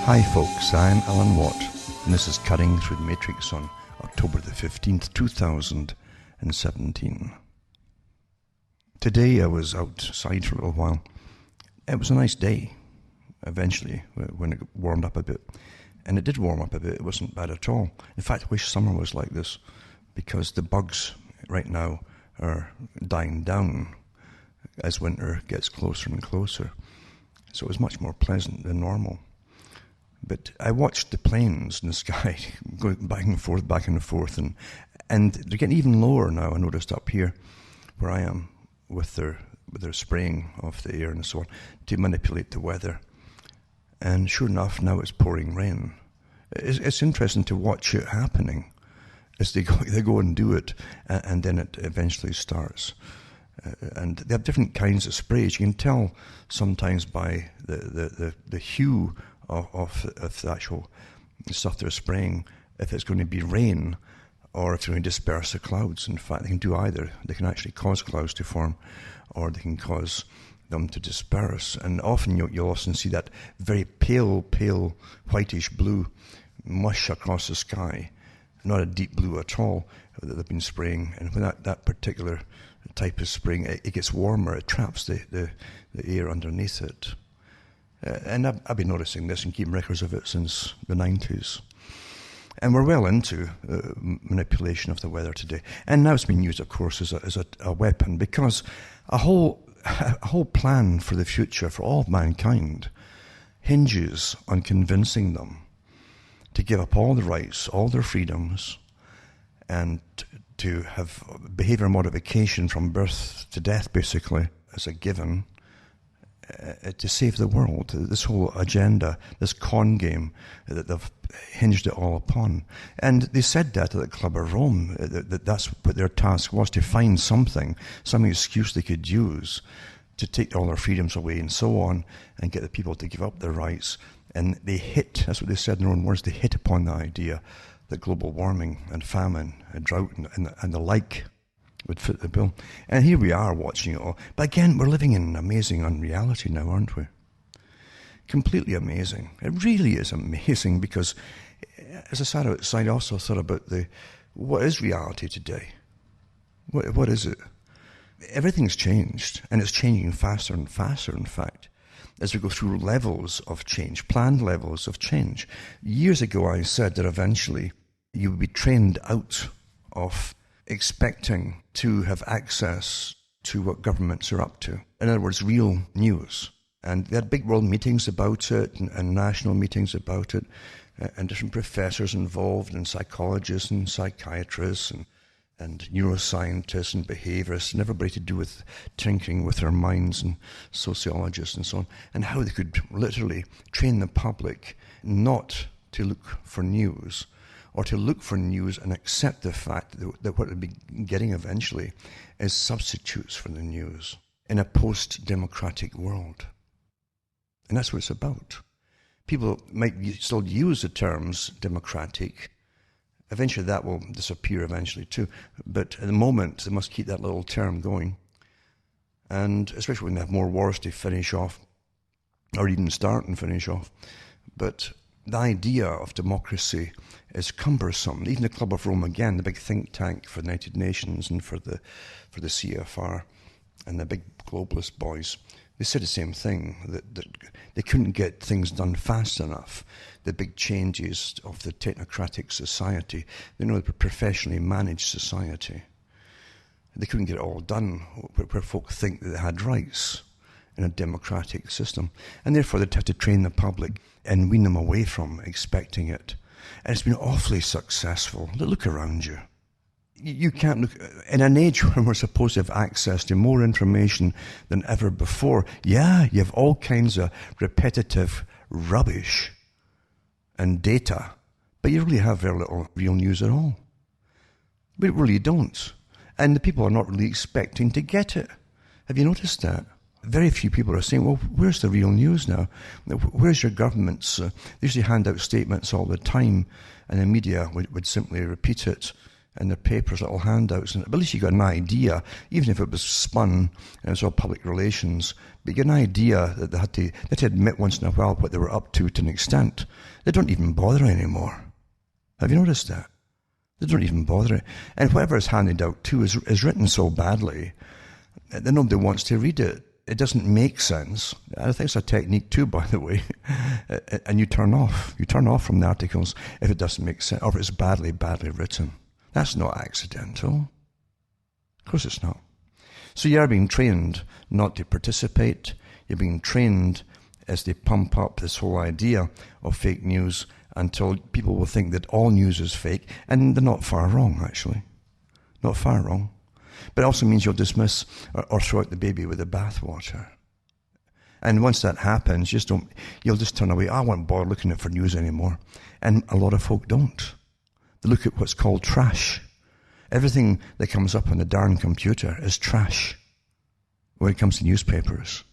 Hi folks, I'm Alan Watt, and this is Cutting Through the Matrix on October the 15th, 2017. Today I was outside for a little while. It was a nice day, eventually, when it warmed up a bit. And it did warm up a bit, it wasn't bad at all. In fact, I wish summer was like this, because the bugs right now are dying down as winter gets closer and closer. So it was much more pleasant than normal. But I watched the planes in the sky going back and forth, and they're getting even lower now. I noticed up here where I am with their spraying of the air and so on to manipulate the weather. And sure enough, now it's pouring rain. It's interesting to watch it happening as they go and do it, and then it eventually starts. And they have different kinds of sprays. You can tell sometimes by the hue of the actual stuff they're spraying if it's going to be rain or if they're going to disperse the clouds. In fact, they can do either. They can actually cause clouds to form, or they can cause them to disperse. And often you'll often see that very pale whitish blue mush across the sky, not a deep blue at all that they've been spraying. And when that particular type of spraying, it gets warmer, it traps the air underneath it. And I've been noticing this and keeping records of it since the 90s. And we're well into manipulation of the weather today. And now it's been used, of course, as a weapon, because a whole plan for the future for all of mankind hinges on convincing them to give up all the rights, all their freedoms, and to have behavior modification from birth to death, basically, as a given, to save the world. This whole agenda, this con game that they've hinged it all upon. And they said that at the Club of Rome, that's what their task was, to find some excuse they could use to take all their freedoms away and so on, and get the people to give up their rights. And they that's what they said in their own words, they hit upon the idea that global warming and famine and drought and the like would fit the bill. And here we are watching it all. But again, we're living in an amazing unreality now, aren't we? Completely amazing. It really is amazing, because as I sat outside, I also thought about what is reality today? What is it? Everything's changed, and it's changing faster and faster, in fact, as we go through levels of change, planned levels of change. Years ago, I said that eventually you would be trained out of expecting to have access to what governments are up to. In other words, real news. And they had big world meetings about it, and national meetings about it, and different professors involved, and psychologists and psychiatrists and neuroscientists and behaviorists, and everybody to do with tinkering with their minds, and sociologists and so on, and how they could literally train the public not to look for news, or to look for news and accept the fact that what they'll be getting eventually is substitutes for the news in a post-democratic world. And that's what it's about. People might still use the terms democratic. Eventually that will disappear eventually too. But at the moment, they must keep that little term going. And especially when they have more wars to finish off, or even start and finish off. But the idea of democracy is cumbersome. Even the Club of Rome, again, the big think tank for the United Nations and for the CFR and the big globalist boys, they said the same thing, that they couldn't get things done fast enough. The big changes of the technocratic society, the professionally managed society, they couldn't get it all done where folk think that they had rights in a democratic system. And therefore they'd have to train the public and wean them away from expecting it. And it's been awfully successful. Look around you. You can't look, in an age when we're supposed to have access to more information than ever before, yeah, you have all kinds of repetitive rubbish and data, but you really have very little real news at all. We really don't. And the people are not really expecting to get it. Have you noticed that? Very few people are saying, well, where's the real news now? Where's your governments? They usually hand out statements all the time, and the media would simply repeat it and the papers, little handouts, and at least you got an idea, even if it was spun and it was all public relations, but you get an idea that they had to admit once in a while what they were up to an extent. They don't even bother anymore. Have you noticed that? They don't even bother. And whatever is handed out too is written so badly that nobody wants to read it. It doesn't make sense. I think it's a technique too, by the way. And you turn off. You turn off from the articles if it doesn't make sense or if it's badly written. That's not accidental. Of course it's not. So you are being trained not to participate. You're being trained as they pump up this whole idea of fake news until people will think that all news is fake, and they're not far wrong, actually. Not far wrong. But it also means you'll dismiss or throw out the baby with the bathwater. And once that happens, you'll just turn away. I won't bother looking at for news anymore. And a lot of folk don't. They look at what's called trash. Everything that comes up on the darn computer is trash when it comes to newspapers.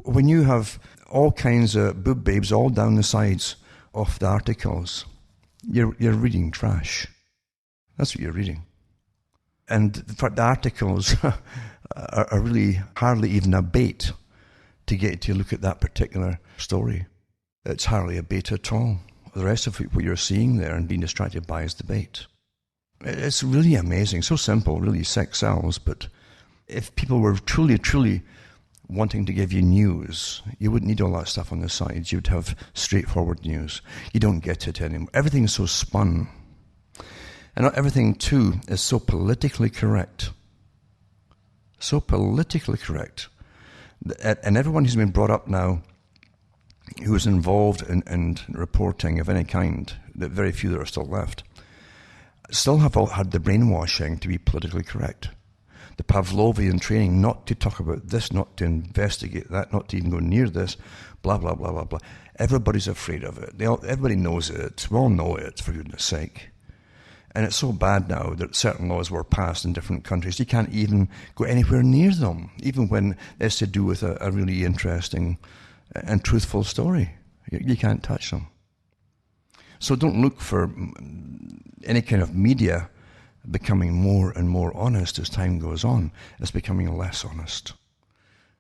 When you have all kinds of boob babes all down the sides of the articles, you're reading trash. That's what you're reading. And the articles are really hardly even a bait to get you to look at that particular story. It's hardly a bait at all. The rest of what you're seeing there and being distracted by is the bait. It's really amazing. So simple, really, sex sells. But if people were truly wanting to give you news, you wouldn't need all that stuff on the sides. You'd have straightforward news. You don't get it anymore. Everything's so spun. And not everything, too, is so politically correct. So politically correct. And everyone who's been brought up now who is involved in reporting of any kind, the very few that are still left, still have all had the brainwashing to be politically correct. The Pavlovian training not to talk about this, not to investigate that, not to even go near this, blah, blah, blah, blah, blah. Everybody's afraid of it. Everybody knows it. We all know it, for goodness sake. And it's so bad now that certain laws were passed in different countries. You can't even go anywhere near them, even when it's to do with a really interesting and truthful story. You can't touch them. So don't look for any kind of media becoming more and more honest as time goes on. It's becoming less honest.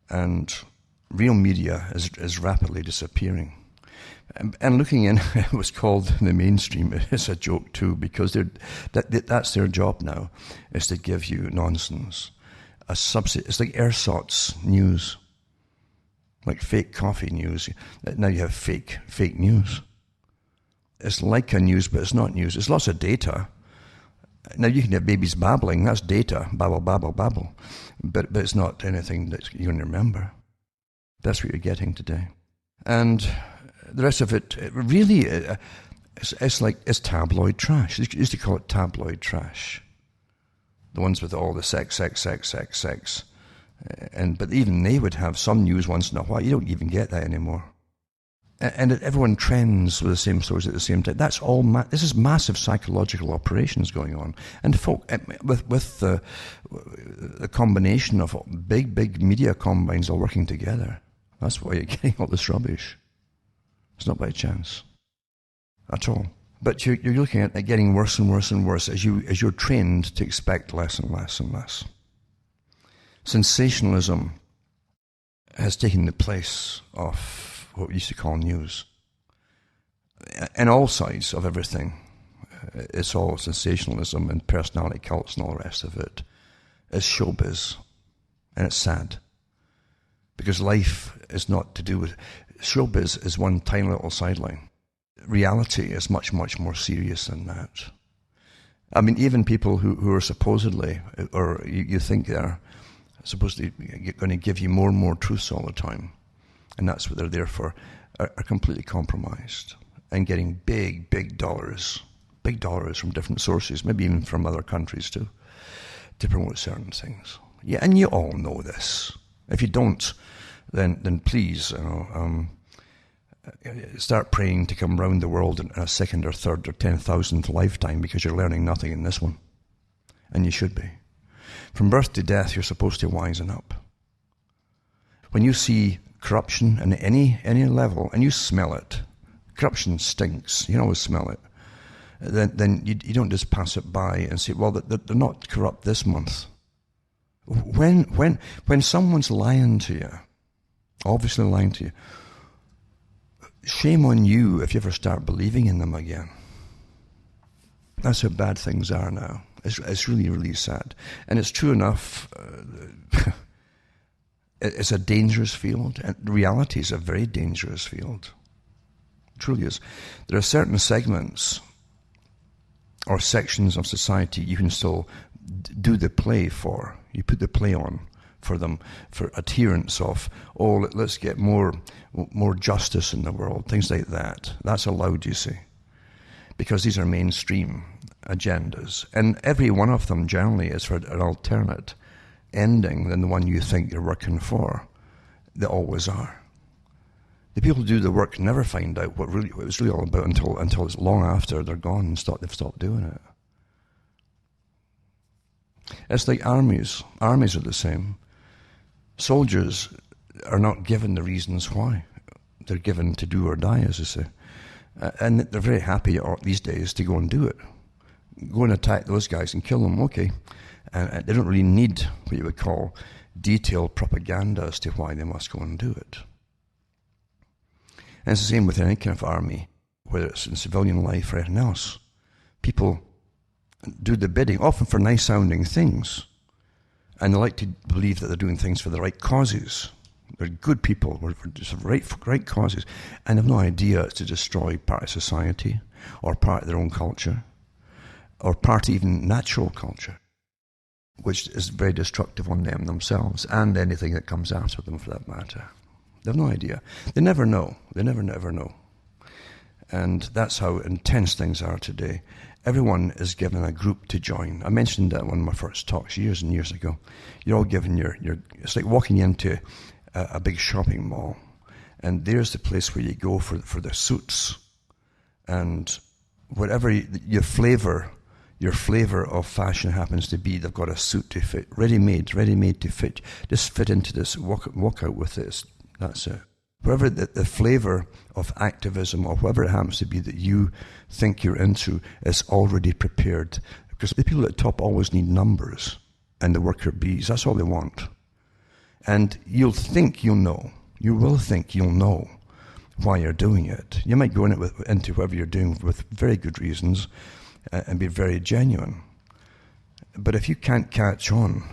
And real media is rapidly disappearing. And looking in, it was called the mainstream. It's a joke too, because that's their job now, is to give you nonsense. It's like Ersatz news, like fake coffee news. Now you have fake news. It's like a news, but it's not news. It's lots of data. Now you can have babies babbling. That's data, babble, babble, babble. But it's not anything that you're going to remember. That's what you're getting today. And the rest of it really, it's tabloid trash. They used to call it tabloid trash. The ones with all the sex. But even they would have some news once in a while. You don't even get that anymore. And everyone trends with the same stories at the same time. That's all. This is massive psychological operations going on. And folk, with the combination of big media combines all working together, that's why you're getting all this rubbish. It's not by chance at all. But you're looking at it getting worse and worse and worse as you're trained to expect less and less and less. Sensationalism has taken the place of what we used to call news. And all sides of everything. It's all sensationalism and personality cults and all the rest of it. It's showbiz. And it's sad. Because life is not to do with... Showbiz is one tiny little sideline. Reality is much, much more serious than that. I mean, even people who are supposedly, or you think they're supposedly going to give you more and more truths all the time, and that's what they're there for, are completely compromised and getting big dollars from different sources, maybe even from other countries too, to promote certain things. Yeah, and you all know this. If you don't, then please, start praying to come round the world in a second or third or 10,000th lifetime, because you're learning nothing in this one. And you should be. From birth to death, you're supposed to wisen up. When you see corruption at any level, and you smell it, corruption stinks. You can always smell it. then you don't just pass it by and say, well, they're not corrupt this month. When someone's lying to you, obviously lying to you, shame on you if you ever start believing in them again. That's how bad things are now. It's really, really sad. And it's true enough. It's a dangerous field, and reality is a very dangerous field. It truly is. There are certain segments or sections of society you can still do the play for. You put the play on for them, for adherence of, let's get more justice in the world, things like that. That's allowed, you see, because these are mainstream agendas. And every one of them generally is for an alternate ending than the one you think you're working for. They always are. The people who do the work never find out what it was really all about until it's long after they're gone and they've stopped doing it. It's like armies. Armies are the same. Soldiers are not given the reasons why. They're given to do or die, as I say. And they're very happy these days to go and do it. Go and attack those guys and kill them, okay. And they don't really need what you would call detailed propaganda as to why they must go and do it. And it's the same with any kind of army, whether it's in civilian life or anything else. People do the bidding, often for nice-sounding things. And they like to believe that they're doing things for the right causes. They're good people, for right causes. And have no idea it's to destroy part of society, or part of their own culture, or part of even natural culture, which is very destructive on them themselves, and anything that comes after them for that matter. They have no idea. They never know. They never know. And that's how intense things are today. Everyone is given a group to join. I mentioned that in one of my first talks years and years ago. You're all given it's like walking into a big shopping mall, and there's the place where you go for the suits. And whatever your flavor of fashion happens to be, they've got a suit to fit, ready-made to fit. Just fit into this, walk out with this. That's it. Whatever the flavor of activism or whatever it happens to be that you think you're into is already prepared. Because the people at the top always need numbers and the worker bees. That's all they want. And you'll think you'll know. You will think you'll know why you're doing it. You might go into whatever you're doing with very good reasons and be very genuine. But if you can't catch on,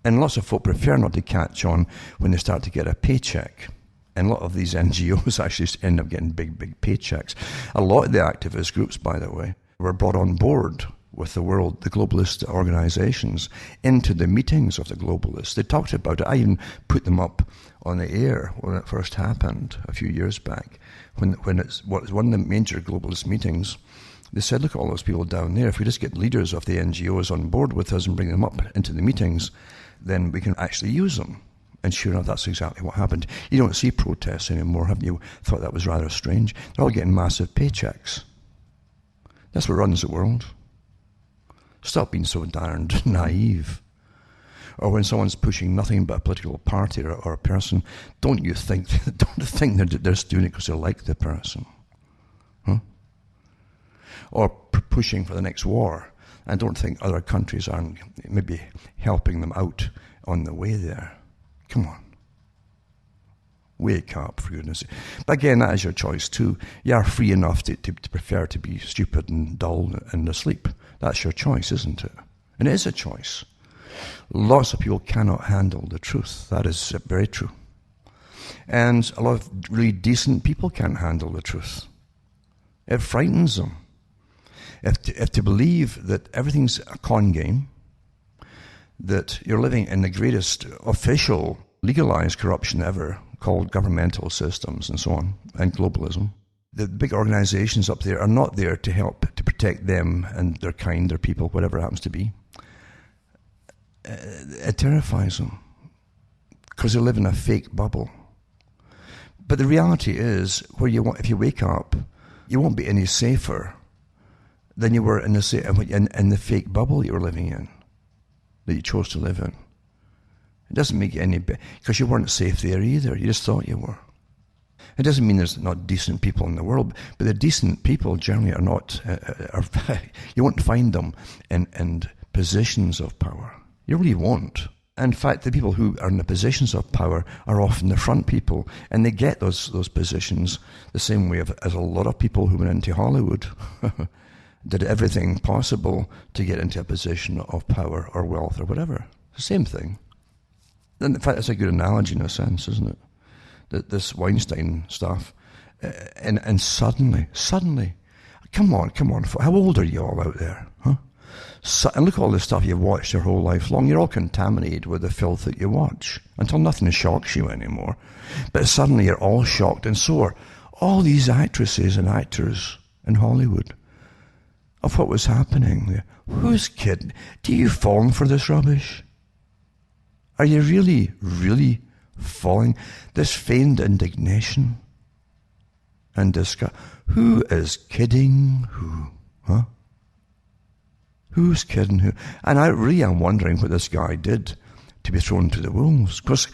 and lots of folk prefer not to catch on when they start to get a paycheck. And a lot of these NGOs actually end up getting big paychecks. A lot of the activist groups, by the way, were brought on board with the globalist organizations, into the meetings of the globalists. They talked about it. I even put them up on the air when it first happened a few years back. When it's one of the major globalist meetings, they said, look at all those people down there. If we just get leaders of the NGOs on board with us and bring them up into the meetings, then we can actually use them. And sure enough, that's exactly what happened. You don't see protests anymore, have you? Thought that was rather strange. They're all getting massive paychecks. That's what runs the world. Stop being so darned naive. Or when someone's pushing nothing but a political party or a person, don't think they're just doing it because they like the person. Huh? Or pushing for the next war. And don't think other countries aren't maybe helping them out on the way there. Come on. Wake up, for goodness sake. But again, that is your choice too. You are free enough to prefer to be stupid and dull and asleep. That's your choice, isn't it? And it is a choice. Lots of people cannot handle the truth. That is very true. And a lot of really decent people can't handle the truth. It frightens them. If to believe that everything's a con game, that you're living in the greatest official legalized corruption ever, called governmental systems and so on, and globalism. The big organizations up there are not there to help to protect them and their kind, their people, whatever it happens to be. It terrifies them because they live in a fake bubble. But the reality is, if you wake up, you won't be any safer than you were in the fake bubble you were living in, that you chose to live in. It doesn't make it any better, because you weren't safe there either. You just thought you were. It doesn't mean there's not decent people in the world, but the decent people generally are not, you won't find them in positions of power. You really won't. In fact, the people who are in the positions of power are often the front people, and they get those positions the same way as a lot of people who went into Hollywood did everything possible to get into a position of power or wealth or whatever. It's the same thing. And in fact, that's a good analogy in a sense, isn't it? This Weinstein stuff, and suddenly, come on, how old are you all out there, huh? And look at all the stuff you've watched your whole life long. You're all contaminated with the filth that you watch until nothing shocks you anymore. But suddenly you're all shocked, and so are all these actresses and actors in Hollywood of what was happening there. Who's kidding? Do you fall for this rubbish? Are you really, really falling? This feigned indignation and disgust. Who is kidding who? Huh? Who's kidding who? And I really am wondering what this guy did to be thrown to the wolves, because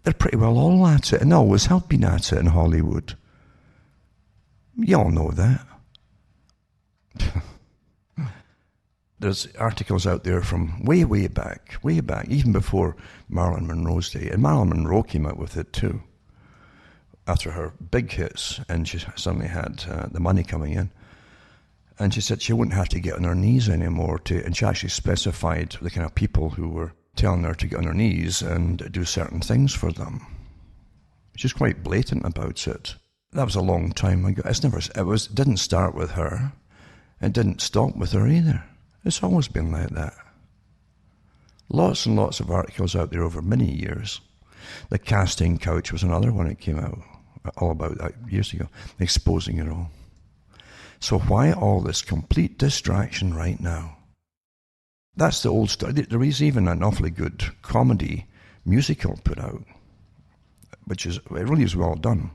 they're pretty well all at it, and they always have been at it in Hollywood. You all know that. There's articles out there from way back, even before Marilyn Monroe's day. And Marilyn Monroe came out with it too, after her big hits, and she suddenly had the money coming in. And she said she wouldn't have to get on her knees anymore and she actually specified the kind of people who were telling her to get on her knees and do certain things for them. She's quite blatant about it. That was a long time ago. It didn't start with her. It didn't stop with her either. It's always been like that. Lots and lots of articles out there over many years. The casting couch was another one that came out all about that years ago, exposing it all. So why all this complete distraction right now? That's the old story. There is even an awfully good comedy musical put out, it really is well done.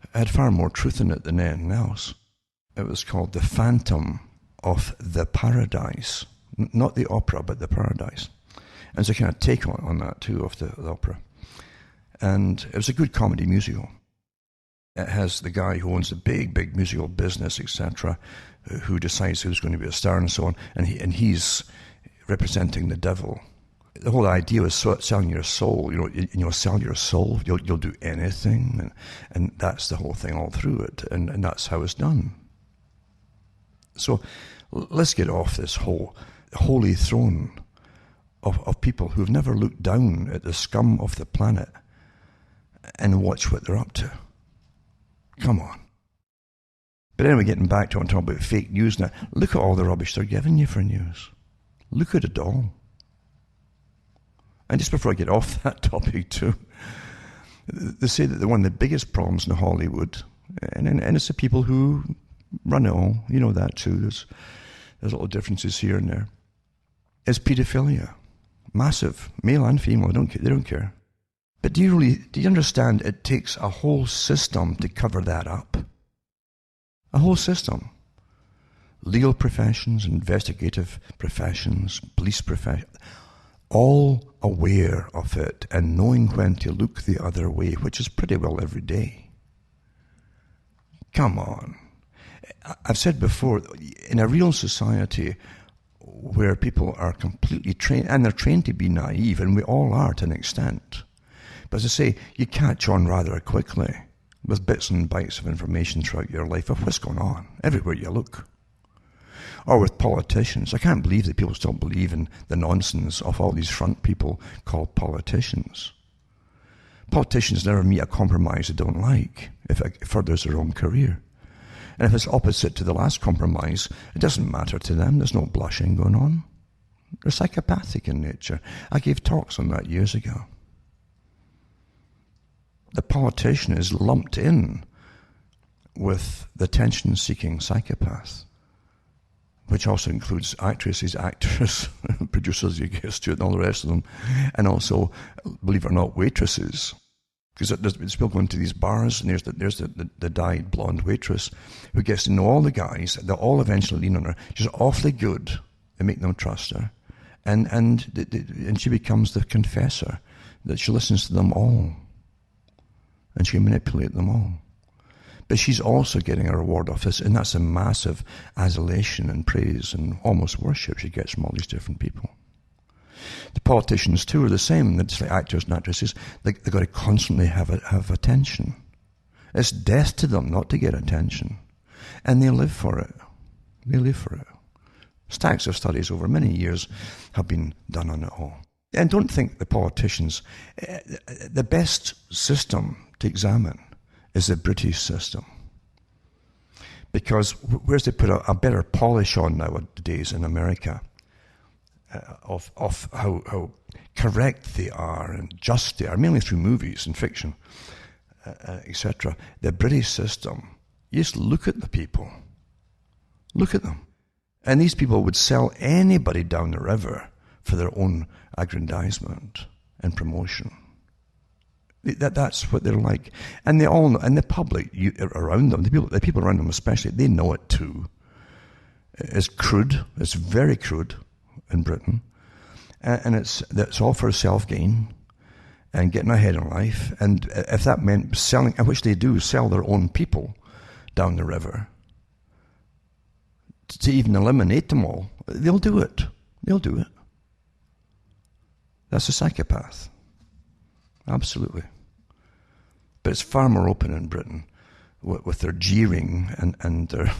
It had far more truth in it than anything else. It was called The Phantom of the Paradise. Not the opera, but the Paradise. And it's a kind of take on that too, of the opera. And it was a good comedy musical. It has the guy who owns the big musical business, etc., who decides who's going to be a star and so on, and he's representing the devil. The whole idea is selling your soul. You'll sell your soul. You'll do anything, and that's the whole thing all through it, and that's how it's done. So let's get off this whole holy throne of people who've never looked down at the scum of the planet and watch what they're up to. Come on. But anyway, getting back to what I'm talking about fake news now, look at all the rubbish they're giving you for news. Look at it all. And just before I get off that topic too, they say that one of the biggest problems in Hollywood, and it's the people who run it all, you know that too, there's little differences here and there, is paedophilia. Massive, male and female, they don't care. But do you understand it takes a whole system to cover that up? A whole system. Legal professions, investigative professions, police professions, all aware of it and knowing when to look the other way, which is pretty well every day. Come on. I've said before, in a real society where people are completely trained, and they're trained to be naive, and we all are to an extent, but as I say, you catch on rather quickly with bits and bytes of information throughout your life of what's going on everywhere you look. Or with politicians. I can't believe that people still believe in the nonsense of all these front people called politicians. Politicians never meet a compromise they don't like if it furthers their own career. And if it's opposite to the last compromise, it doesn't matter to them. There's no blushing going on. They're psychopathic in nature. I gave talks on that years ago. The politician is lumped in with the attention-seeking psychopath, which also includes actresses, actors, producers, you guess, to it, and all the rest of them, and also, believe it or not, waitresses. Because there's people going to these bars, and there's the dyed blonde waitress who gets to know all the guys. They'll all eventually lean on her. She's awfully good. They make them trust her, and she becomes the confessor. That she listens to them all, and she can manipulate them all. But she's also getting a reward of this, and that's a massive adulation and praise and almost worship she gets from all these different people. The politicians too are the same. They're just like actors and actresses. They've got to constantly have attention. It's death to them not to get attention. And they live for it. They live for it. Stacks of studies over many years have been done on it all. And don't think the politicians... The best system to examine is the British system. Because whereas they put a better polish on nowadays in America, of how correct they are and just they are, mainly through movies and fiction, etc. The British system, you just look at the people. Look at them. And these people would sell anybody down the river for their own aggrandizement and promotion. That's what they're like. And they all know, and the public around them, the people around them especially, they know it too. It's crude. It's very crude in Britain. And it's all for self-gain and getting ahead in life. And if that meant selling, which they do, sell their own people down the river, to even eliminate them all, they'll do it. They'll do it. That's a psychopath. Absolutely. But it's far more open in Britain with their jeering and their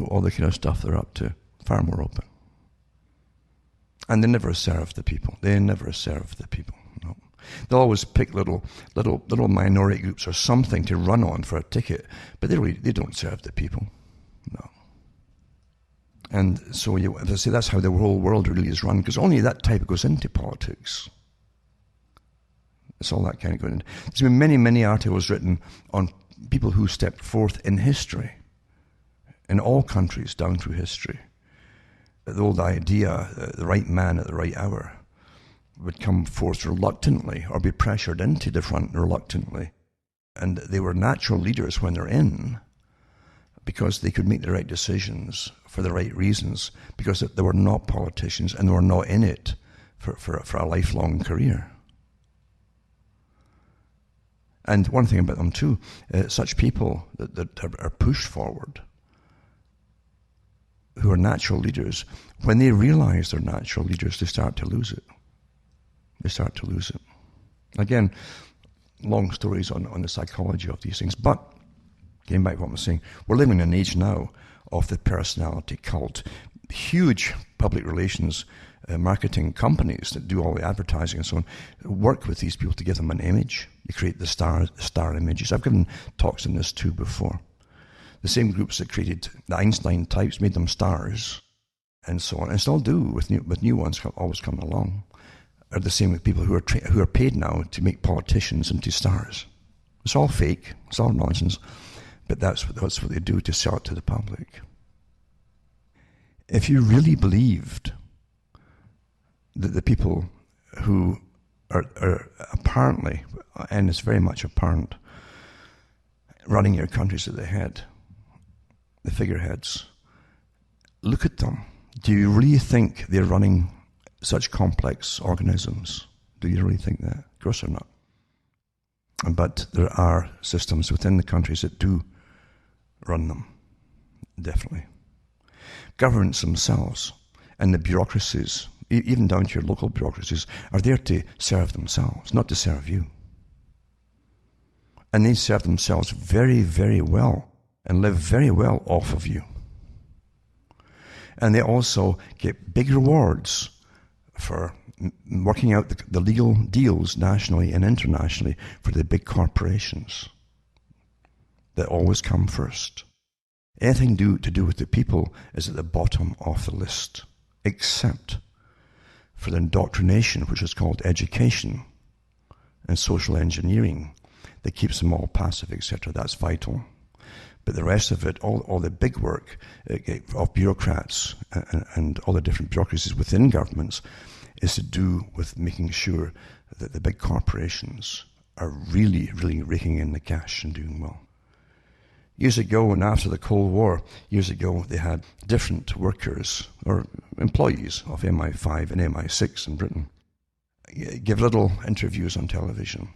all the kind of stuff they're up to. Far more open. And they never serve the people. They never serve the people. No. They'll always pick little minority groups or something to run on for a ticket, but they don't serve the people. No. And so, as I say, that's how the whole world really is run, because only that type goes into politics. It's all that kind of going in. There's been many, many articles written on people who stepped forth in history, in all countries down through history. The old idea, the right man at the right hour, would come forth reluctantly or be pressured into the front reluctantly. And they were natural leaders when they're in, because they could make the right decisions for the right reasons, because they were not politicians and they were not in it for a lifelong career. And one thing about them too, such people that are pushed forward, who are natural leaders, when they realize they're natural leaders, they start to lose it. They start to lose it. Again, long stories on the psychology of these things, but getting back to what I'm saying, we're living in an age now of the personality cult. Huge public relations marketing companies that do all the advertising and so on work with these people to give them an image. They create the star images. I've given talks on this too before. The same groups that created the Einstein types made them stars and so on, and still do with new ones always coming along. Are the same with people who are paid now to make politicians into stars. It's all fake. It's all nonsense. But that's what they do to sell it to the public. If you really believed that the people who are apparently, and it's very much apparent, running your countries at the head, the figureheads, look at them. Do you really think they're running such complex organisms? Do you really think that? Of course they're not. But there are systems within the countries that do run them, definitely. Governments themselves and the bureaucracies, even down to your local bureaucracies, are there to serve themselves, not to serve you. And they serve themselves very, very well and live very well off of you. And they also get big rewards for working out the legal deals nationally and internationally for the big corporations that always come first. Anything to do with the people is at the bottom of the list, except for the indoctrination, which is called education and social engineering, that keeps them all passive, etc. That's vital. But the rest of it, all the big work of bureaucrats and all the different bureaucracies within governments, is to do with making sure that the big corporations are really, really raking in the cash and doing well. Years ago, and after the Cold War, they had different workers or employees of MI5 and MI6 in Britain give little interviews on television.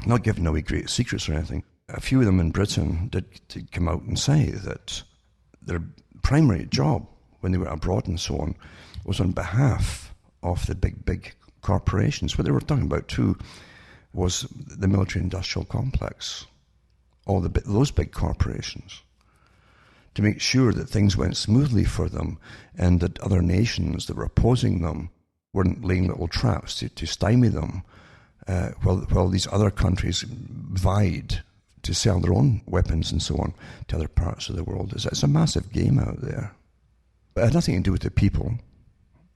Not giving away great secrets or anything, a few of them in Britain did come out and say that their primary job when they were abroad and so on was on behalf of the big corporations. What they were talking about too was the military-industrial complex, all those big corporations, to make sure that things went smoothly for them and that other nations that were opposing them weren't laying little traps to stymie them while these other countries vied to sell their own weapons and so on to other parts of the world. It's a massive game out there. But it had nothing to do with the people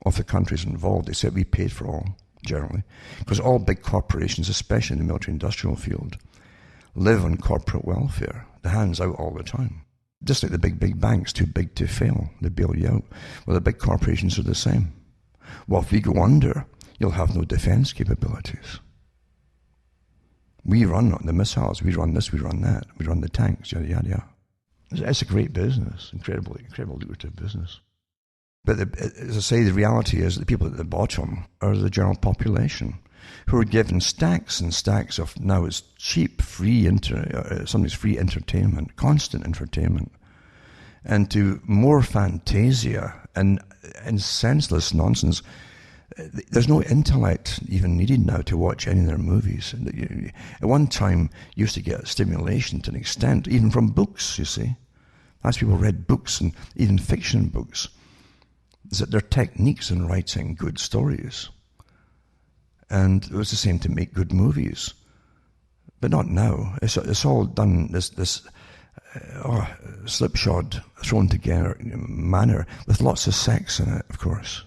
of the countries involved. They said we paid for all, generally. Because all big corporations, especially in the military-industrial field, live on corporate welfare. The hand's out all the time. Just like the big banks, too big to fail. They bail you out. Well, the big corporations are the same. Well, if we go under, you'll have no defense capabilities. We run the missiles, we run this, we run that, we run the tanks, yada, yada, yada. It's a great business, incredible lucrative business. But as I say, the reality is the people at the bottom are the general population who are given stacks and stacks of, now it's cheap, somebody's free entertainment, constant entertainment, and to more fantasia and senseless nonsense. There's no intellect even needed now to watch any of their movies. At one time, you used to get stimulation to an extent, even from books, you see. As people read books and even fiction books, is that their techniques in writing good stories. And it was the same to make good movies. But not now. It's all done this slipshod, thrown together manner with lots of sex in it, of course.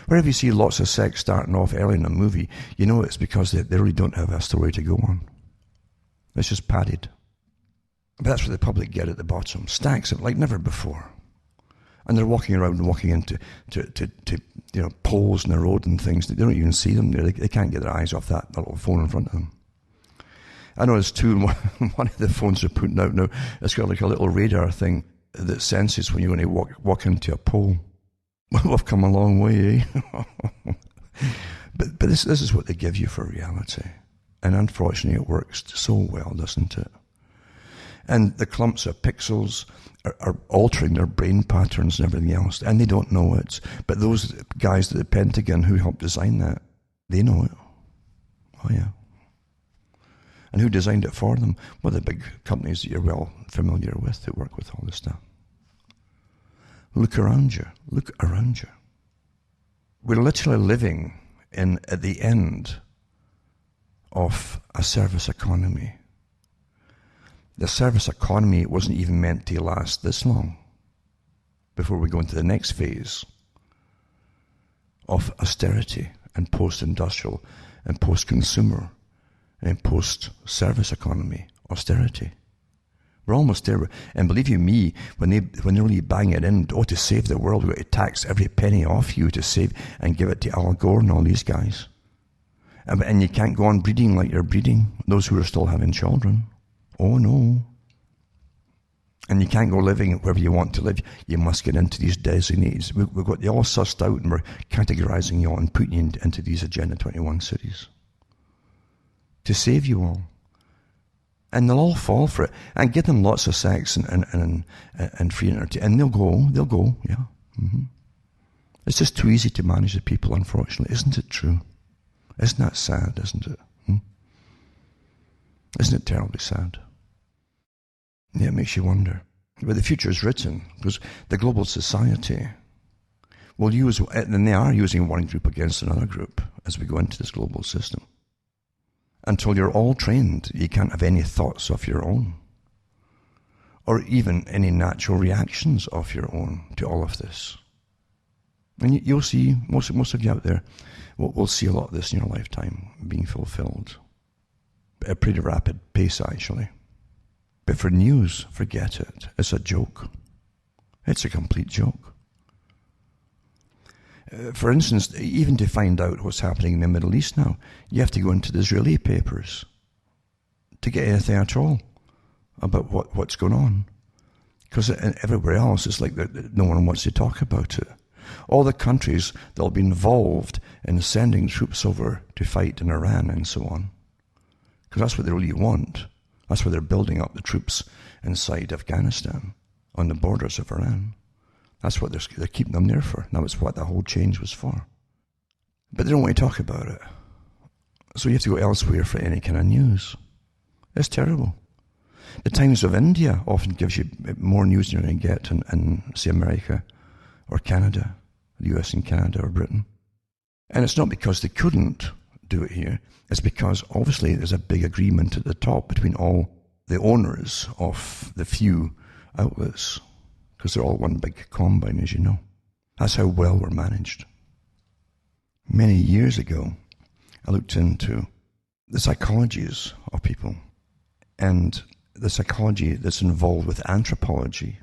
Wherever you see lots of sex starting off early in a movie, you know it's because they really don't have a story to go on. It's just padded. But that's what the public get at the bottom. Stacks of like never before. And they're walking around and walking into poles in the road and things. They don't even see them. They can't get their eyes off that little phone in front of them. I know there's two. One of the phones they're putting out now, it's got like a little radar thing that senses when you're going to walk into a pole. We've come a long way, eh? But this is what they give you for reality. And unfortunately it works so well, doesn't it? And the clumps of pixels are altering their brain patterns and everything else, and they don't know it. But those guys at the Pentagon who helped design that, they know it. Oh yeah. And who designed it for them? Well, the big companies that you're well familiar with that work with all this stuff. Look around you. Look around you. We're literally living at the end of a service economy. The service economy wasn't even meant to last this long before we go into the next phase of austerity and post-industrial and post-consumer and post-service economy austerity. We're almost there. And believe you me, when they really bang it in, to save the world, we've got to tax every penny off you to save and give it to Al Gore and all these guys. And you can't go on breeding like you're breeding, those who are still having children. Oh no. And you can't go living wherever you want to live. You must get into these designated. We've got you all sussed out and we're categorizing you all and putting you into these Agenda 21 cities to save you all. And they'll all fall for it. And give them lots of sex and free entertainment. And they'll go, yeah. Mm-hmm. It's just too easy to manage the people, unfortunately. Isn't it true? Isn't that sad, isn't it? Isn't it terribly sad? Yeah, it makes you wonder. But the future is written, because the global society will use, and they are using one group against another group as we go into this global system. Until you're all trained, you can't have any thoughts of your own, or even any natural reactions of your own to all of this. And you'll see, most of you out there will see a lot of this in your lifetime being fulfilled. At a pretty rapid pace, actually. But for news, forget it. It's a joke. It's a complete joke. For instance, even to find out what's happening in the Middle East now, you have to go into the Israeli papers to get anything at all about what's going on. Because everywhere else, it's like no one wants to talk about it. All the countries that will be involved in sending troops over to fight in Iran and so on, because that's what they really want. That's why they're building up the troops inside Afghanistan, on the borders of Iran. That's what they're keeping them there for. That was what the whole change was for. But they don't want to talk about it. So you have to go elsewhere for any kind of news. It's terrible. The Times of India often gives you more news than you're going to get in, say, America or Canada, the US and Canada or Britain. And it's not because they couldn't do it here. It's because, obviously, there's a big agreement at the top between all the owners of the few outlets, because they're all one big combine, as you know. That's how well we're managed. Many years ago, I looked into the psychologies of people and the psychology that's involved with anthropology,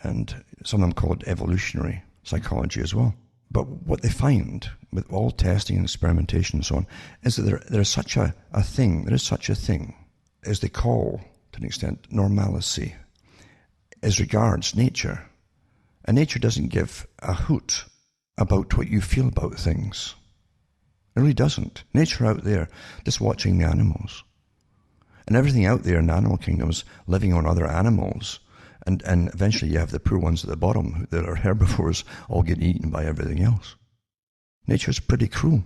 and some of them call it evolutionary psychology as well. But what they find with all testing and experimentation and so on is that there is such a thing as they call, to an extent, normalcy as regards nature. And nature doesn't give a hoot about what you feel about things. It really doesn't. Nature out there, just watching the animals. And everything out there in the animal kingdom is living on other animals. And eventually you have the poor ones at the bottom that are herbivores all getting eaten by everything else. Nature's pretty cruel.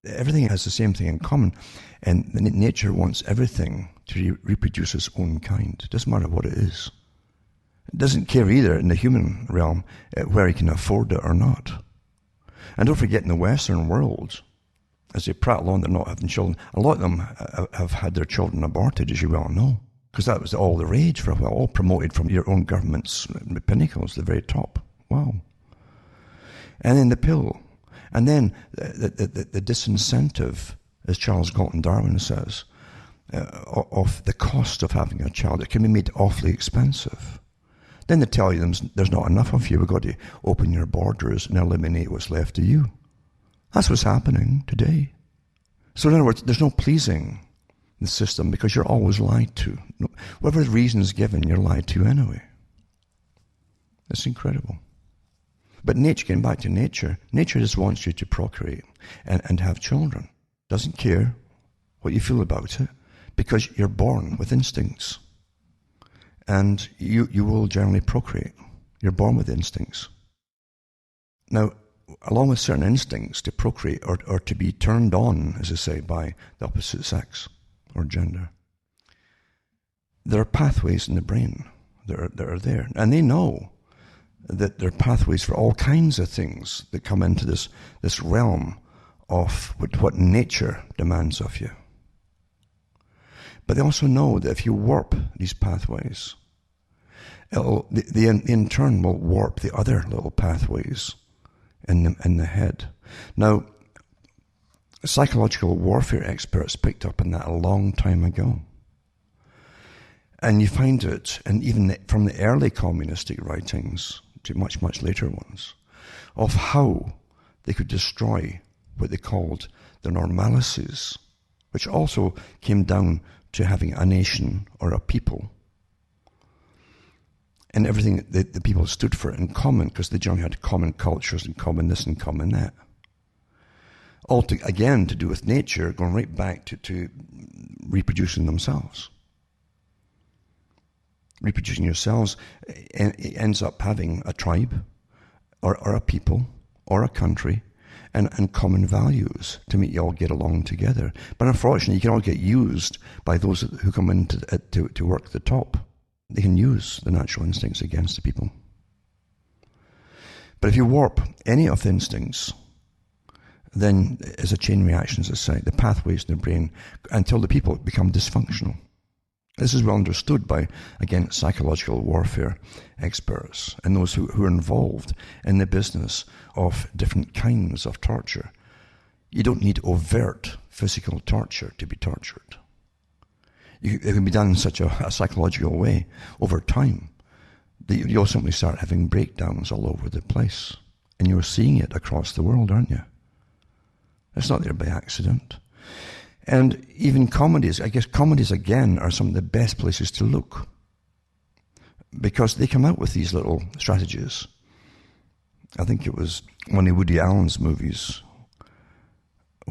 Everything has the same thing in common. And nature wants everything to reproduce its own kind. It doesn't matter what it is. It doesn't care either in the human realm where you can afford it or not. And don't forget, in the Western world, as they prattle on, they're not having children. A lot of them have had their children aborted, as you well know, because that was all the rage for a while, all promoted from your own government's pinnacles, the very top. Wow. And then the pill. And then the disincentive, as Charles Galton Darwin says, of the cost of having a child. It can be made awfully expensive. Then they tell you there's not enough of you. We've got to open your borders and eliminate what's left of you. That's what's happening today. So in other words, there's no pleasing the system because you're always lied to. Whatever the reason is given, you're lied to anyway. It's incredible. But nature, getting back to nature just wants you to procreate and have children. Doesn't care what you feel about it because you're born with instincts. And you will generally procreate. You're born with instincts. Now, along with certain instincts to procreate or to be turned on, as I say, by the opposite sex or gender, there are pathways in the brain that are there. And they know that there are pathways for all kinds of things that come into this realm of what nature demands of you. But they also know that if you warp these pathways, they in turn will warp the other little pathways in the head. Now, psychological warfare experts picked up on that a long time ago. And you find it, and even from the early communistic writings to much, much later ones, of how they could destroy what they called the normalices, which also came down to having a nation or a people, and everything that the people stood for in common, because they generally had common cultures and common this and common that. All again to do with nature, going right back to reproducing themselves. Reproducing yourselves ends up having a tribe, or a people, or a country, and common values to make you all get along together. But unfortunately, you can all get used by those who come in to work the top. They can use the natural instincts against the people. But if you warp any of the instincts, then it's a chain reaction, as I say, the pathways in the brain, until the people become dysfunctional. This is well understood by, again, psychological warfare experts and those who are involved in the business of different kinds of torture. You don't need overt physical torture to be tortured. It can be done in such a psychological way over time that you'll simply start having breakdowns all over the place. And you're seeing it across the world, aren't you? It's not there by accident. And even comedies, I guess comedies again are some of the best places to look, because they come out with these little strategies. I think it was one of Woody Allen's movies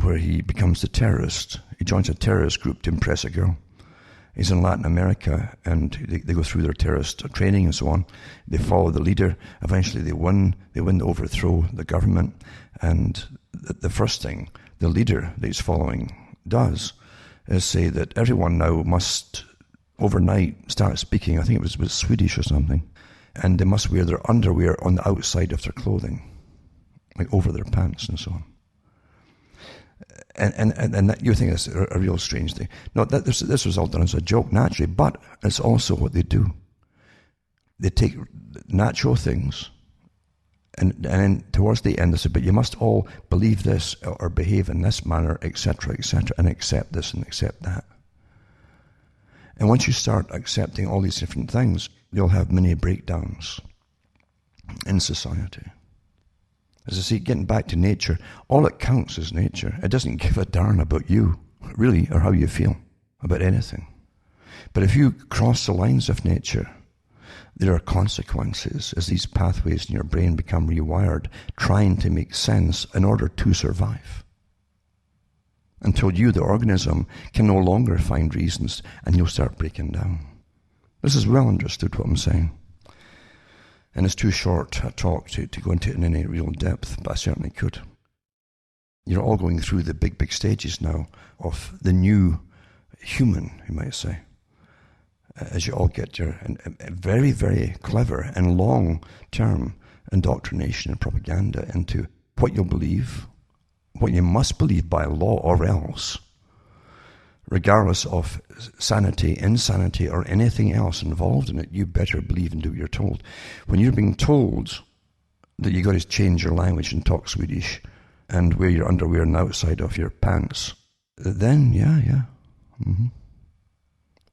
where he becomes the terrorist. He joins a terrorist group to impress a girl. He's in Latin America, and they go through their terrorist training and so on. They follow the leader. Eventually they win. They win to overthrow the government. And the first thing the leader that he's following does is say that everyone now must overnight start speaking, I think it was Swedish or something, and they must wear their underwear on the outside of their clothing, like over their pants and so on. And that, you think that's a real strange thing. No, this was all done as a joke, naturally, but it's also what they do. They take natural things, and then towards the end they say, but you must all believe this or behave in this manner, etc., and accept this and accept that. And once you start accepting all these different things, you'll have many breakdowns in society. As I say, getting back to nature, all it counts is nature. It doesn't give a darn about you, really, or how you feel about anything. But if you cross the lines of nature, there are consequences as these pathways in your brain become rewired, trying to make sense in order to survive. Until you, the organism, can no longer find reasons, and you'll start breaking down. This is well understood, what I'm saying. And it's too short a talk to go into it in any real depth, but I certainly could. You're all going through the big stages now of the new human, you might say, as you all get your very, very clever and long-term indoctrination and propaganda into what you'll believe, what you must believe by law or else, regardless of sanity, insanity, or anything else involved in it. You better believe and do what you're told. When you're being told that you got to change your language and talk Swedish and wear your underwear on the outside of your pants, then yeah. Mm-hmm.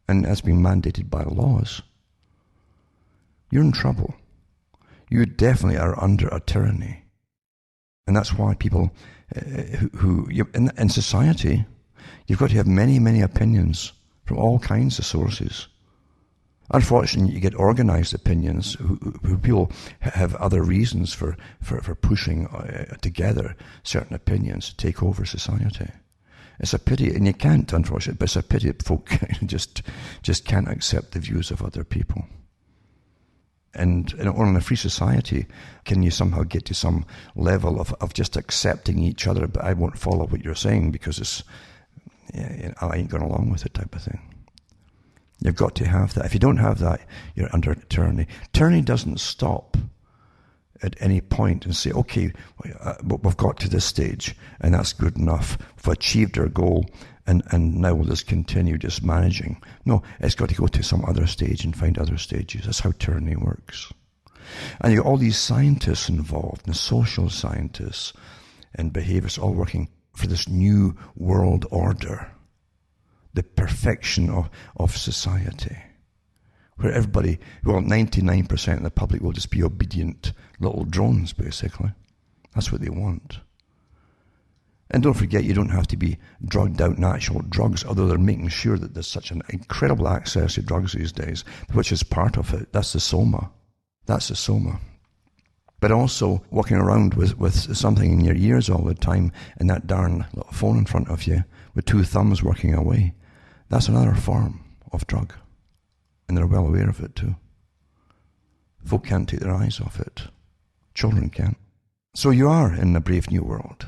And that's being mandated by laws, you're in trouble. You definitely are under a tyranny. And that's why people in society, you've got to have many opinions from all kinds of sources. Unfortunately, you get organized opinions who people have other reasons for pushing together certain opinions to take over society. It's a pity, and you can't, unfortunately, but it's a pity that folk just can't accept the views of other people. And only in a free society can you somehow get to some level of just accepting each other, but I won't follow what you're saying because I ain't going along with it type of thing. You've got to have that. If you don't have that, you're under tyranny. Tyranny doesn't stop at any point and say, okay, we've got to this stage and that's good enough. We've achieved our goal and now we'll just continue just managing. No, it's got to go to some other stage and find other stages. That's how tyranny works. And you've got all these scientists involved, and social scientists and behaviorists all working for this new world order, the perfection of society, where everybody, 99% of the public will just be obedient little drones, basically. That's what they want. And don't forget, you don't have to be drugged out natural drugs, although they're making sure that there's such an incredible access to drugs these days, which is part of it. That's the soma. That's the soma. But also walking around with something in your ears all the time and that darn little phone in front of you with two thumbs working away, that's another form of drug. And they're well aware of it too. Folk can't take their eyes off it. Children can't. So you are in a brave new world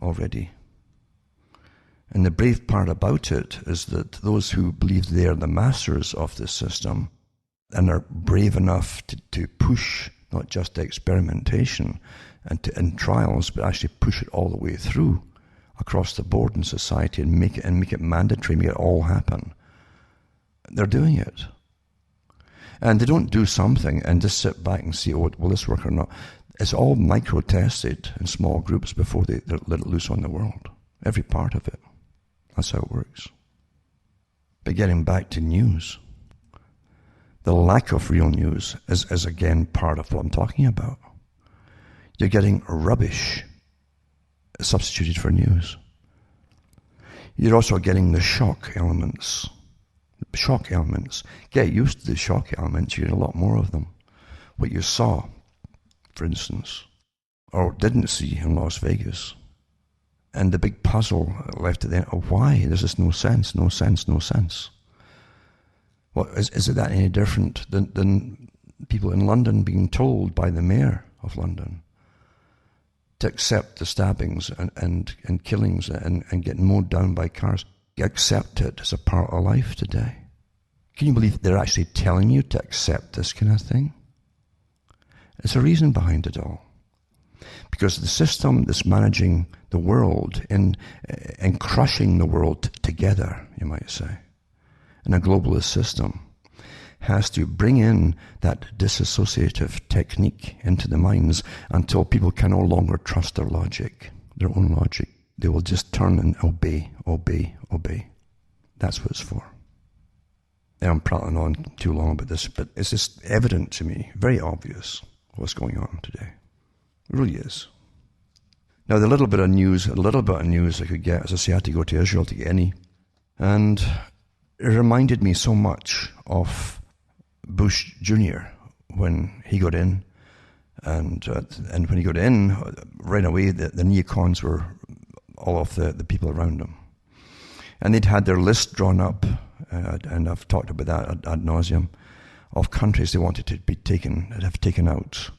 already. And the brave part about it is that those who believe they are the masters of this system and are brave enough to push not just experimentation and trials, but actually push it all the way through across the board in society and make it mandatory, make it all happen. They're doing it. And they don't do something and just sit back and see, will this work or not? It's all micro-tested in small groups before they let it loose on the world. Every part of it. That's how it works. But getting back to news, the lack of real news is again part of what I'm talking about. You're getting rubbish substituted for news. You're also getting the shock elements. Shock elements. Get used to the shock elements, you get a lot more of them. What you saw, for instance, or didn't see in Las Vegas. And the big puzzle left at the end of why? There's just no sense. What is it that any different than people in London being told by the mayor of London to accept the stabbings and killings and getting mowed down by cars? Accept it as a part of life today. Can you believe they're actually telling you to accept this kind of thing? There's a reason behind it all. Because the system that's managing the world and crushing the world together, you might say, in a globalist system, has to bring in that disassociative technique into the minds until people can no longer trust their logic, their own logic. They will just turn and obey, obey, obey. That's what it's for. I'm prattling on too long about this, but it's just evident to me, very obvious, what's going on today. It really is. Now, the little bit of news I could get, as I say, I had to go to Israel to get any, and it reminded me so much of Bush Jr. when he got in, and when he got in, right away, the neocons were all of the people around him. And they'd had their list drawn up, and I've talked about that ad nauseum, of countries they wanted to have taken out.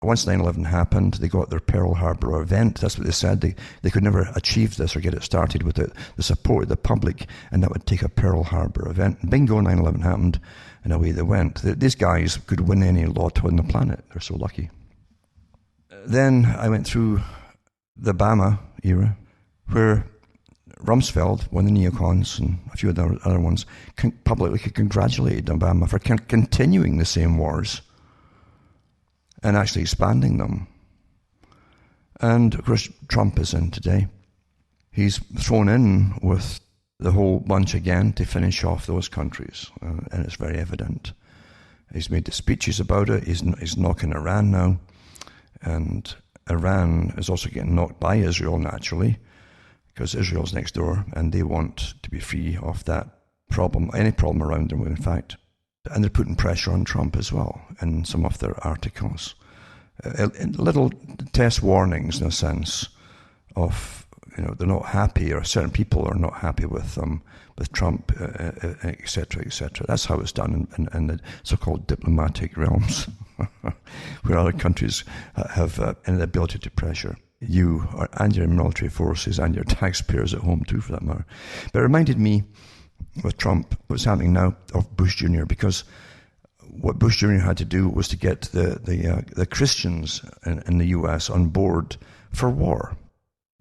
Once 9/11 happened, they got their Pearl Harbor event. That's what they said. They could never achieve this or get it started without the support of the public, and that would take a Pearl Harbor event. And bingo, 9/11 happened, and away they went. These guys could win any lotto on the planet. They're so lucky. Then I went through the Obama era, where Rumsfeld, one of the neocons, and a few of the other ones, publicly congratulated Obama for continuing the same wars and actually expanding them. And, of course, Trump is in today. He's thrown in with the whole bunch again to finish off those countries, and it's very evident. He's made the speeches about it. He's knocking Iran now, and Iran is also getting knocked by Israel, naturally, because Israel's next door, and they want to be free of that problem, any problem around them, in fact. And they're putting pressure on Trump as well in some of their articles. Little test warnings, in a sense, of, they're not happy, or certain people are not happy with Trump, etc., etc. That's how it's done in the so-called diplomatic realms, where other countries have an ability to pressure you and your military forces and your taxpayers at home too, for that matter. But it reminded me, with Trump, what's happening now, of Bush Jr., because what Bush Jr. had to do was to get the Christians in the US on board for war.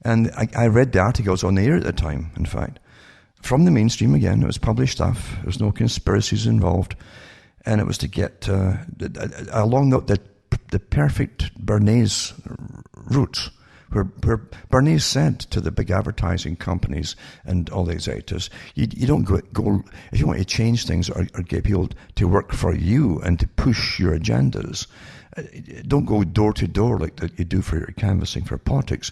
And I read the articles on the air at the time, in fact, from the mainstream again. It was published stuff. There was no conspiracies involved. And it was to get along the perfect Bernays route, where Bernays said to the big advertising companies and all the executives, you don't go if you want to change things or get people to work for you and to push your agendas, don't go door to door like that you do for your canvassing for politics.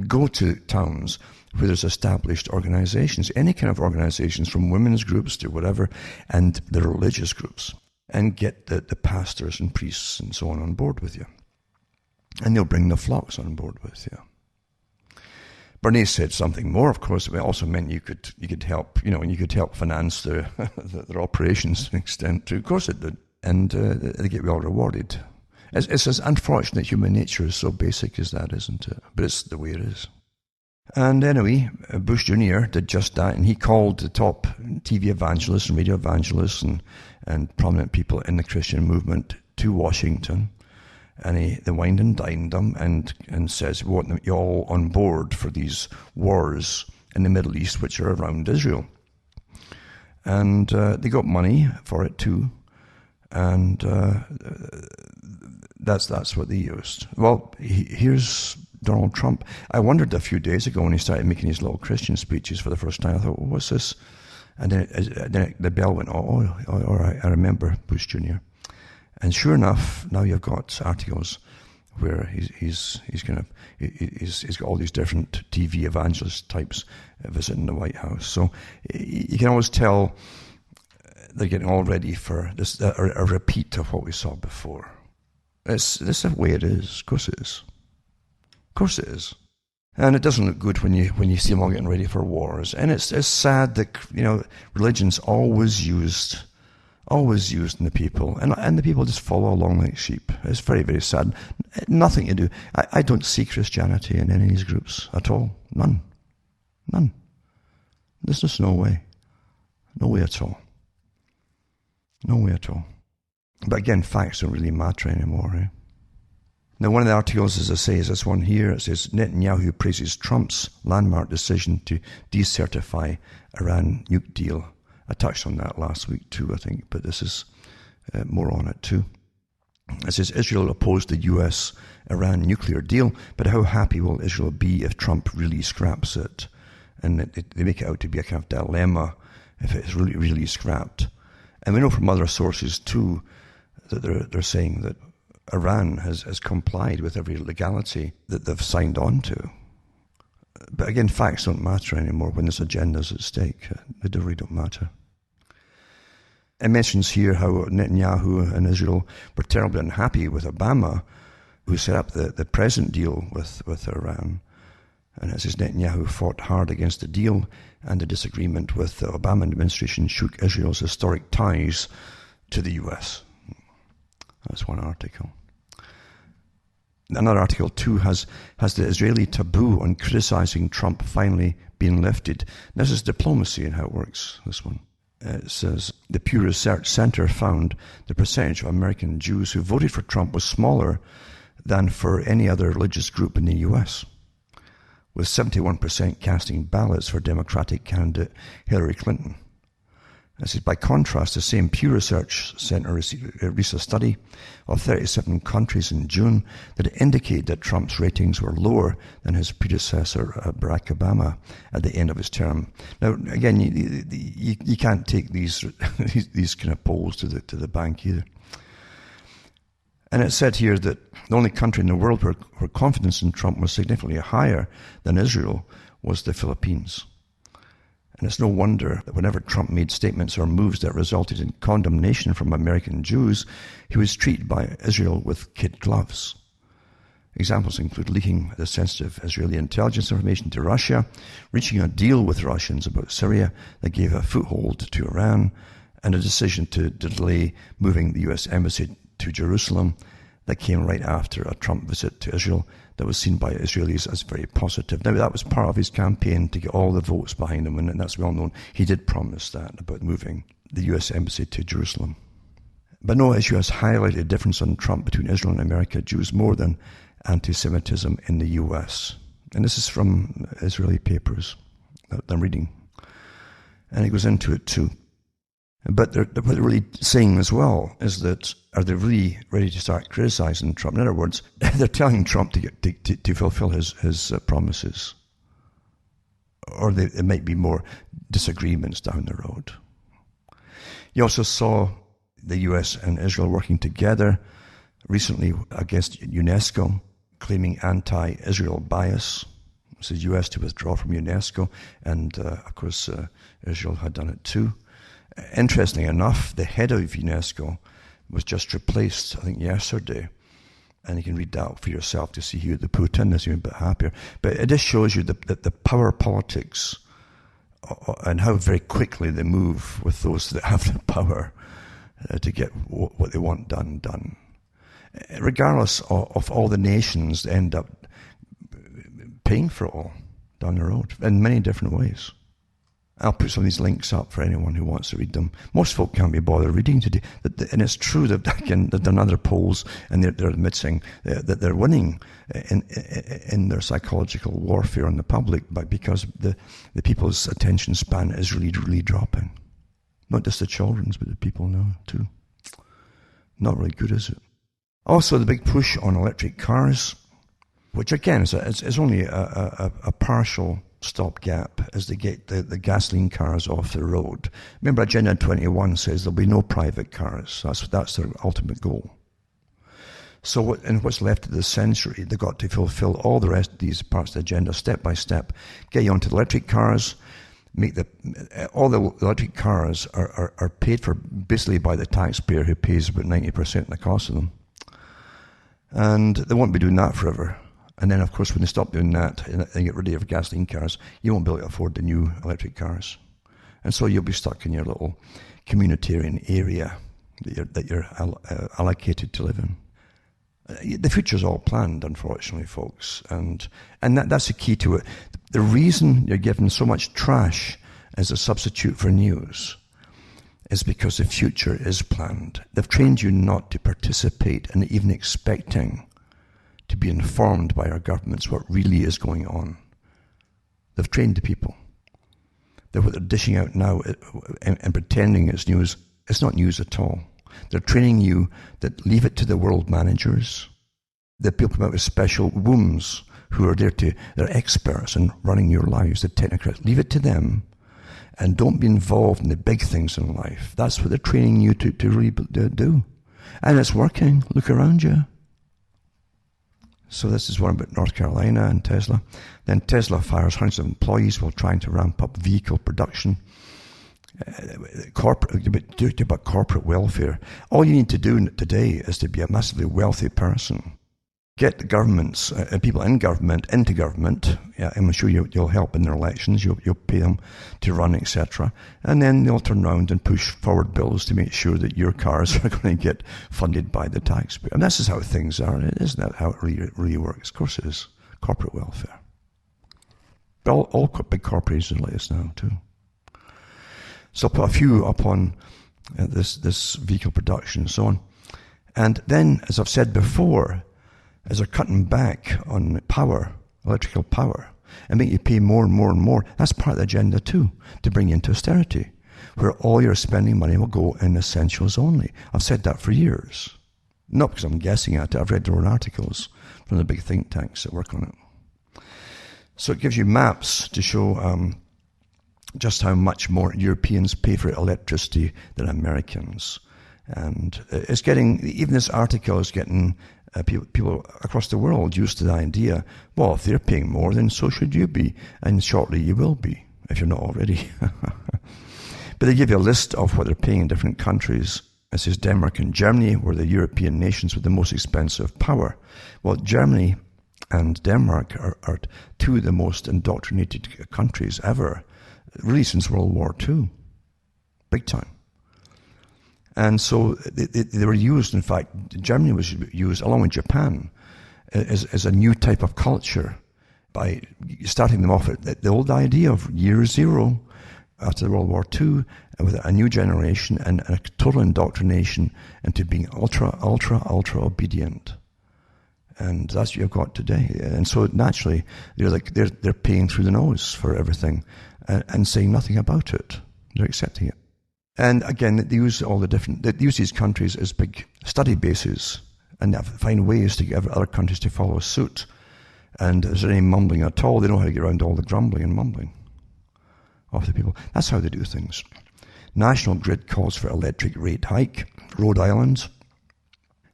Go to towns where there's established organizations, any kind of organizations, from women's groups to whatever, and the religious groups, and get the pastors and priests and so on board with you. And they'll bring the flocks on board with you. Bernays said something more, of course. It also meant you could help, and you could help finance their operations to an extent too. Of course it did. And they get well rewarded. It's as unfortunate human nature is so basic as that, isn't it? But it's the way it is. And anyway, Bush Jr. did just that, and he called the top TV evangelists and radio evangelists and prominent people in the Christian movement to Washington. And they wined and dined them and says, we want you all on board for these wars in the Middle East, which are around Israel. And they got money for it too. And that's what they used. Well, here's Donald Trump. I wondered a few days ago when he started making his little Christian speeches for the first time. I thought, well, what's this? And then the bell went, all right, I remember Bush Jr. And sure enough, now you've got articles where he's got all these different TV evangelist types visiting the White House. So you can always tell they're getting all ready for this, a repeat of what we saw before. This is the way it is. Of course it is. Of course it is. And it doesn't look good when you see them all getting ready for wars. And it's sad that religion's always used always using the people, and the people just follow along like sheep. It's very, very sad. Nothing to do. I don't see Christianity in any of these groups at all. None. There's just no way. No way at all. No way at all. But again, facts don't really matter anymore. Eh? Now, one of the articles, as I say, is this one here. It says, Netanyahu praises Trump's landmark decision to decertify Iran nuke deal. I touched on that last week too, I think, but this is more on it too. It says, Israel opposed the US-Iran nuclear deal, but how happy will Israel be if Trump really scraps it? And they make it out to be a kind of dilemma if it's really, really scrapped. And we know from other sources too that they're saying that Iran has complied with every legality that they've signed on to. But again, facts don't matter anymore when there's agendas at stake. They really don't matter. It mentions here how Netanyahu and Israel were terribly unhappy with Obama, who set up the present deal with Iran. And it says Netanyahu fought hard against the deal, and the disagreement with the Obama administration shook Israel's historic ties to the US. That's one article. Another article too has the Israeli taboo on criticizing Trump finally been lifted. This is diplomacy and how it works, this one. It says, the Pew Research Center found the percentage of American Jews who voted for Trump was smaller than for any other religious group in the US, with 71% casting ballots for Democratic candidate Hillary Clinton. This is by contrast, the same Pew Research Center released a study of 37 countries in June that indicated that Trump's ratings were lower than his predecessor, Barack Obama, at the end of his term. Now, again, you can't take these kind of polls to the bank either. And it said here that the only country in the world where confidence in Trump was significantly higher than Israel was the Philippines. And it's no wonder that whenever Trump made statements or moves that resulted in condemnation from American Jews, he was treated by Israel with kid gloves. Examples include leaking the sensitive Israeli intelligence information to Russia, reaching a deal with Russians about Syria that gave a foothold to Iran, and a decision to delay moving the US embassy to Jerusalem that came right after a Trump visit to Israel that was seen by Israelis as very positive. Now, that was part of his campaign to get all the votes behind him, and that's well known. He did promise that about moving the US embassy to Jerusalem. But no issue has highlighted the difference on Trump between Israel and America Jews more than anti-Semitism in the US. And this is from Israeli papers that I'm reading. And he goes into it too. But what they're really saying as well is that, are they really ready to start criticizing Trump? In other words, they're telling Trump to fulfill his promises. Or there might be more disagreements down the road. You also saw the US and Israel working together recently against UNESCO, claiming anti-Israel bias. This is US to withdraw from UNESCO, and of course Israel had done it too. Interestingly enough, the head of UNESCO was just replaced, I think, yesterday. And you can read that for yourself to see who they put in. This, you're a bit happier. But it just shows you the power politics and how very quickly they move with those that have the power to get what they want done. Regardless of all the nations, they end up paying for it all down the road in many different ways. I'll put some of these links up for anyone who wants to read them. Most folk can't be bothered reading today. And it's true that they've done other polls and they're admitting that they're winning in their psychological warfare on the public, but because the people's attention span is really, really dropping. Not just the children's, but the people now too. Not really good, is it? Also, the big push on electric cars, which again is only a partial stopgap as they get the gasoline cars off the road. Remember, Agenda 21 says there'll be no private cars. That's their ultimate goal. So what's left of the century, they've got to fulfill all the rest of these parts of the agenda step by step. Get you onto the electric cars, all the electric cars are paid for basically by the taxpayer, who pays about 90% of the cost of them. And they won't be doing that forever. And then, of course, when they stop doing that and get rid of gasoline cars, you won't be able to afford the new electric cars. And so you'll be stuck in your little communitarian area that you're allocated to live in. The future's all planned, unfortunately, folks, and that's the key to it. The reason you're given so much trash as a substitute for news is because the future is planned. They've trained you not to participate in even expecting to be informed by our governments what really is going on. They've trained the people. What they're dishing out now and pretending it's news, it's not news at all. They're training you that leave it to the world managers, the people come out with special wombs who are there they're experts in running your lives, the technocrats. Leave it to them and don't be involved in the big things in life. That's what they're training you to really do. And it's working. Look around you. So this is one about North Carolina and Tesla. Then Tesla fires hundreds of employees while trying to ramp up vehicle production. About corporate welfare. All you need to do today is to be a massively wealthy person. Get the governments, people in government, into government. Yeah, I'm sure you'll help in their elections. You'll pay them to run, etc. And then they'll turn around and push forward bills to make sure that your cars are going to get funded by the taxpayer. And this is how things are. Isn't that how it really works? Of course it is. Corporate welfare. But all big corporations are like this now too. So I'll put a few up on this vehicle production and so on. And then, as I've said before, as they're cutting back on power, electrical power, and make you pay more and more and more, that's part of the agenda too, to bring you into austerity, where all your spending money will go in essentials only. I've said that for years. Not because I'm guessing at it, I've read their own articles from the big think tanks that work on it. So it gives you maps to show just how much more Europeans pay for electricity than Americans. And it's getting, even this article is getting people across the world used to the idea, well, if they're paying more, then so should you be. And shortly you will be, if you're not already. But they give you a list of what they're paying in different countries. It says Denmark and Germany were the European nations with the most expensive power. Well, Germany and Denmark are two of the most indoctrinated countries ever, really since World War II. Big time. And so they were used, in fact, Germany was used, along with Japan, as a new type of culture by starting them off at the old idea of year zero after World War II, with a new generation and a total indoctrination into being ultra obedient. And that's what you've got today. And so naturally, they're paying through the nose for everything and saying nothing about it. They're accepting it. And again, they use they use these countries as big study bases and find ways to get other countries to follow suit. And is there any mumbling at all? They know how to get around all the grumbling and mumbling of the people. That's how they do things. National Grid calls for electric rate hike, Rhode Island.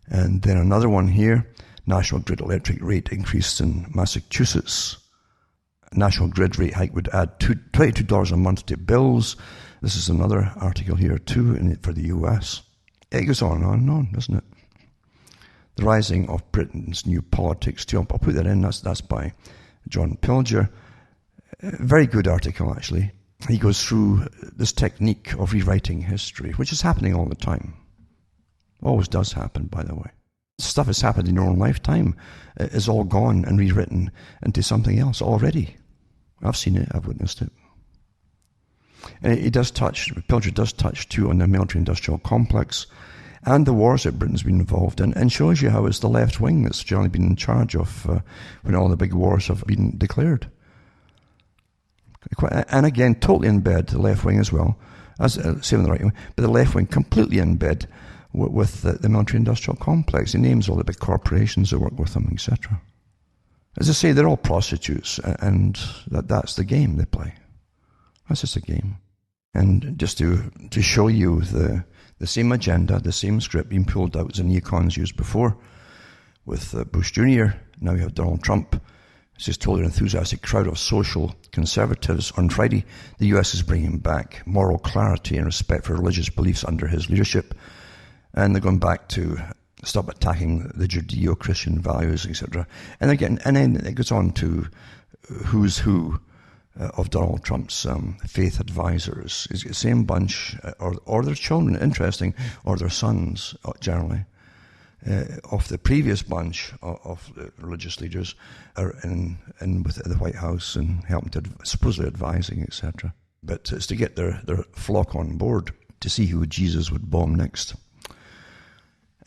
And then another one here, National Grid electric rate increase in Massachusetts. National Grid rate hike would add $22 a month to bills. This is another article here too for the US. It goes on and on and on, doesn't it? The Rising of Britain's New Politics too. I'll put that in. That's by John Pilger. Very good article, actually. He goes through this technique of rewriting history, which is happening all the time. Always does happen, by the way. Stuff that's happened in your own lifetime is all gone and rewritten into something else already. I've seen it. I've witnessed it. And Pilger does touch too on the military-industrial complex and the wars that Britain's been involved in, and shows you how it's the left wing that's generally been in charge of when all the big wars have been declared. And again, totally in bed, the left wing as well, same in the right wing, but the left wing completely in bed with the military-industrial complex. He names all the big corporations that work with them, etc. As I say, they're all prostitutes, and that's the game they play. That's just a game. And just to show you the same agenda, the same script being pulled out as the neocons used before with Bush Jr. Now you have Donald Trump. It's just totally enthusiastic crowd of social conservatives. On Friday, the US is bringing back moral clarity and respect for religious beliefs under his leadership. And they're going back to stop attacking the Judeo-Christian values, etc. And then it goes on to who's who of Donald Trump's faith advisors. It's the same bunch, or their children, interesting, or their sons, generally, of the previous bunch of religious leaders are in with the White House and helping to, supposedly advising, etc. But it's to get their flock on board to see who Jesus would bomb next.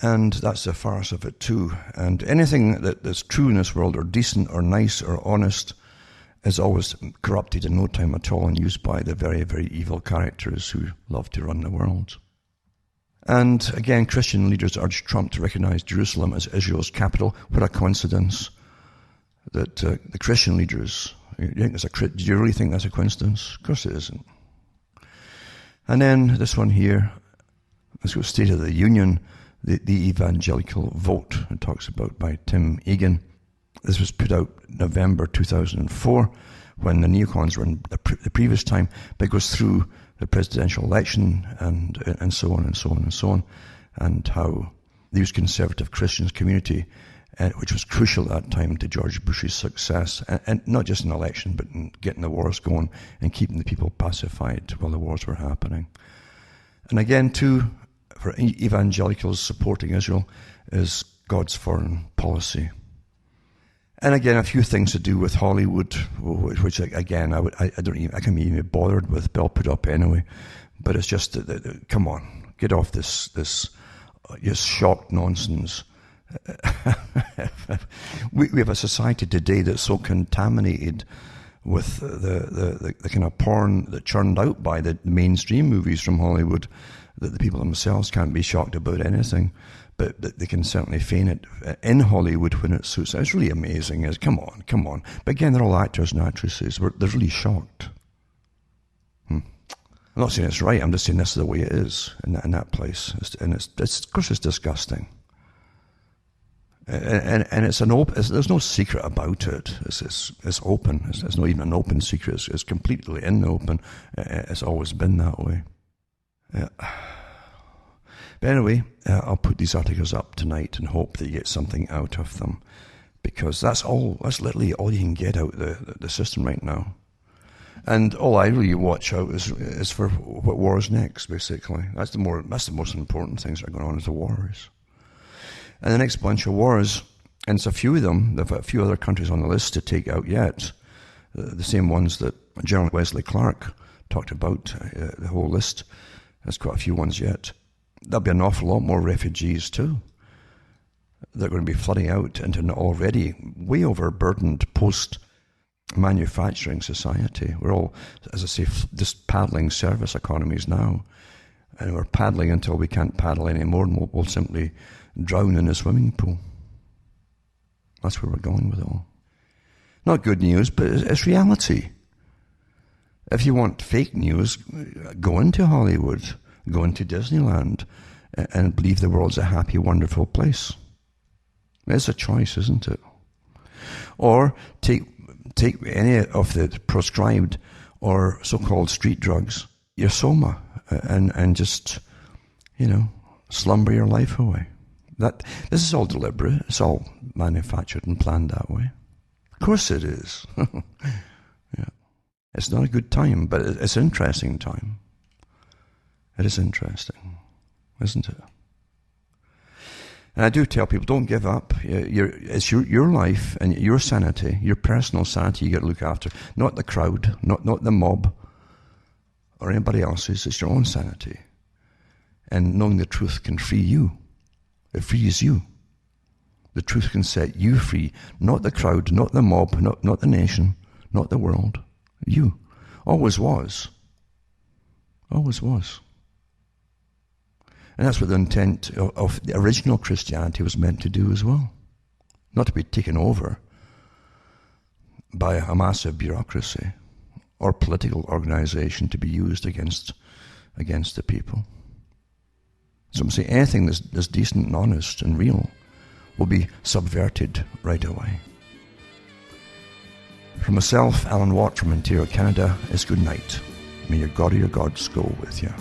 And that's the farce of it too. And anything that's true in this world, or decent, or nice, or honest, is always corrupted in no time at all and used by the very, very evil characters who love to run the world. And again, Christian leaders urge Trump to recognize Jerusalem as Israel's capital. What a coincidence that the Christian leaders, do you really think that's a coincidence? Of course it isn't. And then this one here, let's go State of the Union, the evangelical vote, it talks about by Tim Egan. This was put out November 2004 when the neocons were in the previous time, but it goes through the presidential election and so on and so on and so on, and how the conservative Christians community, which was crucial at that time to George Bush's success, and not just in the election, but in getting the wars going and keeping the people pacified while the wars were happening. And again, too, for evangelicals supporting Israel is God's foreign policy. And again, a few things to do with Hollywood, which again, I can't even be bothered with, but I'll put up anyway. But it's just, come on, get off this just shocked nonsense. we have a society today that's so contaminated with the kind of porn that churned out by the mainstream movies from Hollywood that the people themselves can't be shocked about anything. But they can certainly feign it in Hollywood when it suits. It's really amazing. Come on. But again, they're all actors and actresses. They're really shocked. I'm not saying it's right. I'm just saying this is the way it is in that place. And it's of course it's disgusting. And it's an open. There's no secret about it. It's open. It's not even an open secret. It's completely in the open. It's always been that way. Yeah. But anyway, I'll put these articles up tonight and hope that you get something out of them, because that's literally all you can get out of the system right now. And all I really watch out is for what war is next, basically. That's the most important things that are going on, is the wars. And the next bunch of wars, and it's a few of them, there are a few other countries on the list to take out yet, the same ones that General Wesley Clark talked about, the whole list. There's quite a few ones yet. There'll be an awful lot more refugees too. They're going to be flooding out into an already way overburdened post-manufacturing society. We're all, as I say, just paddling service economies now. And we're paddling until we can't paddle anymore, and we'll simply drown in a swimming pool. That's where we're going with it all. Not good news, but it's reality. If you want fake news, go into Hollywood, go into Disneyland, and believe the world's a happy, wonderful place. It's a choice, isn't it? Or take any of the proscribed or so-called street drugs, your soma, and just, slumber your life away. This is all deliberate. It's all manufactured and planned that way. Of course it is. Yeah. It's not a good time, but it's an interesting time. It is interesting, isn't it? And I do tell people, don't give up. It's your life and your sanity, your personal sanity you got to look after. Not the crowd, not the mob or anybody else's. It's your own sanity. And knowing the truth can free you. It frees you. The truth can set you free. Not the crowd, not the mob, not the nation, not the world. You. Always was. Always was. And that's what the intent of the original Christianity was meant to do as well. Not to be taken over by a massive bureaucracy or political organization to be used against the people. So I'm saying anything that's decent and honest and real will be subverted right away. For myself, Alan Watt from Ontario, Canada, is good night. May your God or your gods go with you.